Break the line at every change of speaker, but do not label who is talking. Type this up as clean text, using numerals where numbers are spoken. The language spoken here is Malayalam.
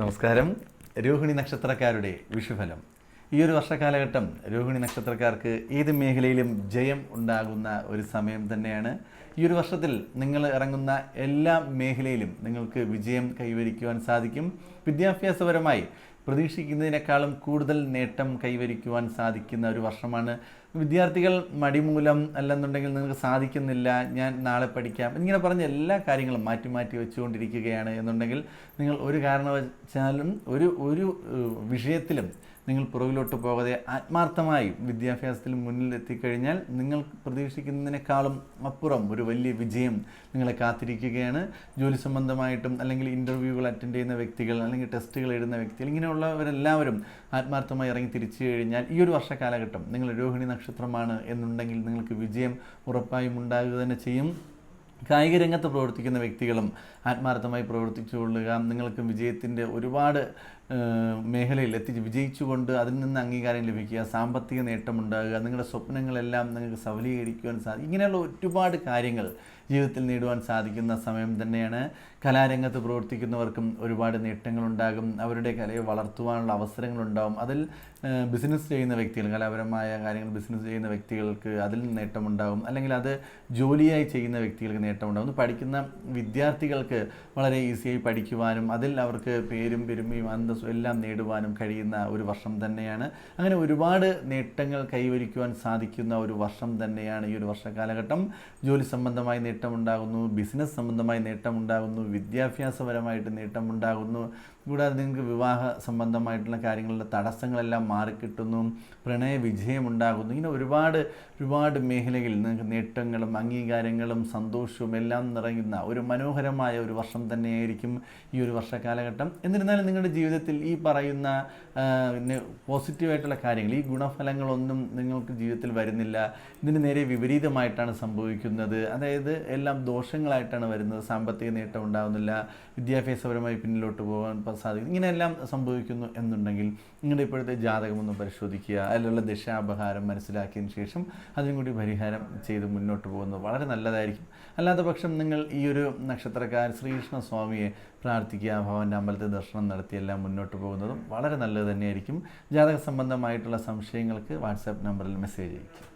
നമസ്കാരം. രോഹിണി നക്ഷത്രക്കാരുടെ വിഷുഫലം. ഈ ഒരു വർഷകാലഘട്ടം രോഹിണി നക്ഷത്രക്കാർക്ക് ഏത് മേഖലയിലും ജയം ഉണ്ടാകുന്ന ഒരു സമയം തന്നെയാണ്. ഈ ഒരു വർഷത്തിൽ നിങ്ങൾ ഇറങ്ങുന്ന എല്ലാ മേഖലയിലും നിങ്ങൾക്ക് വിജയം കൈവരിക്കുവാൻ സാധിക്കും. വിദ്യാഭ്യാസപരമായി പ്രതീക്ഷിക്കുന്നതിനേക്കാളും കൂടുതൽ നേട്ടം കൈവരിക്കുവാൻ സാധിക്കുന്ന ഒരു വർഷമാണ്. വിദ്യാർത്ഥികൾ മടിമൂലം അല്ലെന്നുണ്ടെങ്കിൽ നിങ്ങൾക്ക് സാധിക്കുന്നില്ല, ഞാൻ നാളെ പഠിക്കാം, ഇങ്ങനെ പറഞ്ഞ എല്ലാ കാര്യങ്ങളും മാറ്റി മാറ്റി വെച്ചുകൊണ്ടിരിക്കുകയാണ് എന്നുണ്ടെങ്കിൽ നിങ്ങൾ ഒരു കാരണവശാലും ഒരു വിഷയത്തിലും നിങ്ങൾ പുറകിലോട്ട് പോകാതെ ആത്മാർത്ഥമായി വിദ്യാഭ്യാസത്തിൽ മുന്നിൽ എത്തിക്കഴിഞ്ഞാൽ നിങ്ങൾ പ്രതീക്ഷിക്കുന്നതിനേക്കാളും അപ്പുറം ഒരു വലിയ വിജയം നിങ്ങളെ കാത്തിരിക്കുകയാണ്. ജോലി സംബന്ധമായിട്ടും അല്ലെങ്കിൽ ഇൻ്റർവ്യൂകൾ അറ്റൻഡ് ചെയ്യുന്ന വ്യക്തികൾ അല്ലെങ്കിൽ ടെസ്റ്റുകൾ എഴുതുന്ന വ്യക്തികൾ ഇങ്ങനെയുള്ളവരെല്ലാവരും ആത്മാർത്ഥമായി ഇറങ്ങി തിരിച്ചു കഴിഞ്ഞാൽ ഈ ഒരു വർഷകാലഘട്ടം നിങ്ങൾ രോഹിണി നക്ഷത്രമാണ് എന്നുണ്ടെങ്കിൽ നിങ്ങൾക്ക് വിജയം ഉറപ്പായും ഉണ്ടാകുക തന്നെ ചെയ്യും. കായിക രംഗത്ത് പ്രവർത്തിക്കുന്ന വ്യക്തികളും ആത്മാർത്ഥമായി പ്രവർത്തിച്ചുകൊള്ളുക. നിങ്ങൾക്ക് വിജയത്തിൻ്റെ ഒരുപാട് മേഖലയിൽ വിജയിച്ചുകൊണ്ട് അതിൽ നിന്ന് അംഗീകാരം ലഭിക്കുക, സാമ്പത്തിക നേട്ടമുണ്ടാകുക, നിങ്ങളുടെ സ്വപ്നങ്ങളെല്ലാം നിങ്ങൾക്ക് സഫലീകരിക്കുവാൻ സാധിക്കും. ഇങ്ങനെയുള്ള ഒരുപാട് കാര്യങ്ങൾ ജീവിതത്തിൽ നേടുവാൻ സാധിക്കുന്ന സമയം തന്നെയാണ്. കലാരംഗത്ത് പ്രവർത്തിക്കുന്നവർക്കും ഒരുപാട് നേട്ടങ്ങളുണ്ടാകും. അവരുടെ കലയെ വളർത്തുവാനുള്ള അവസരങ്ങളുണ്ടാകും. അതിൽ ബിസിനസ് ചെയ്യുന്ന വ്യക്തികൾ, കലാപരമായ കാര്യങ്ങൾ ബിസിനസ് ചെയ്യുന്ന വ്യക്തികൾക്ക് അതിൽ നേട്ടമുണ്ടാകും. അല്ലെങ്കിൽ അത് ജോലിയായി ചെയ്യുന്ന വ്യക്തികൾക്ക് നേട്ടമുണ്ടാകും. പഠിക്കുന്ന വിദ്യാർത്ഥികൾക്ക് വളരെ ഈസിയായി പഠിക്കുവാനും അതിൽ അവർക്ക് പേരും പെരുമയും അന്തസ്സും എല്ലാം നേടുവാനും കഴിയുന്ന ഒരു വർഷം തന്നെയാണ്. അങ്ങനെ ഒരുപാട് നേട്ടങ്ങൾ കൈവരിക്കുവാൻ സാധിക്കുന്ന ഒരു വർഷം തന്നെയാണ് ഈ ഒരു വർഷകാലഘട്ടം. ജോലി സംബന്ധമായി നേട്ടമുണ്ടാകുന്നു, ബിസിനസ് സംബന്ധമായി നേട്ടമുണ്ടാകുന്നു, വിദ്യാഭ്യാസപരമായിട്ട് നേട്ടമുണ്ടാകുന്നു. കൂടാതെ നിങ്ങൾക്ക് വിവാഹ സംബന്ധമായിട്ടുള്ള കാര്യങ്ങളിലെ തടസ്സങ്ങളെല്ലാം മാറിക്കിട്ടുന്നു, പ്രണയ വിജയമുണ്ടാകുന്നു. ഇങ്ങനെ ഒരുപാട് മേഖലകളിൽ നിങ്ങൾക്ക് നേട്ടങ്ങളും അംഗീകാരങ്ങളും സന്തോഷവും എല്ലാം നിറയുന്ന ഒരു മനോഹരമായ ഒരു വർഷം തന്നെയായിരിക്കും ഈ ഒരു വർഷകാലഘട്ടം. എന്നിരുന്നാലും നിങ്ങളുടെ ജീവിതത്തിൽ ഈ പറയുന്ന പോസിറ്റീവായിട്ടുള്ള കാര്യങ്ങൾ, ഈ ഗുണഫലങ്ങളൊന്നും നിങ്ങൾക്ക് ജീവിതത്തിൽ വരുന്നില്ല. ഇതിന് നേരെ വിപരീതമായിട്ടാണ് സംഭവിക്കുന്നത്. അതായത് എല്ലാം ദോഷങ്ങളായിട്ടാണ് വരുന്നത്. സാമ്പത്തിക നേട്ടം ഉണ്ടാകുന്നില്ല, വിദ്യാഭ്യാസപരമായി പിന്നിലോട്ട് പോകാൻ സാധിക്കും. ഇങ്ങനെയെല്ലാം സംഭവിക്കുന്നു എന്നുണ്ടെങ്കിൽ നിങ്ങളുടെ ഇപ്പോഴത്തെ ജാതകമൊന്ന് പരിശോധിക്കുക. അതിലുള്ള ദശാപഹാരം മനസ്സിലാക്കിയതിന് ശേഷം അതിനും കൂടി പരിഹാരം ചെയ്ത് മുന്നോട്ട് പോകുന്നത് വളരെ നല്ലതായിരിക്കും. അല്ലാത്ത പക്ഷം നിങ്ങൾ ഈ ഒരു നക്ഷത്രക്കാർ ശ്രീകൃഷ്ണ സ്വാമിയെ പ്രാർത്ഥിക്കുക, ഭഗവാന്റെ അമ്പലത്തിൽ ദർശനം നടത്തിയെല്ലാം മുന്നോട്ട് പോകുന്നതും വളരെ നല്ലത് തന്നെയായിരിക്കും. ജാതക സംബന്ധമായിട്ടുള്ള സംശയങ്ങൾക്ക് വാട്സാപ്പ് നമ്പറിൽ മെസ്സേജ് അയയ്ക്കുക.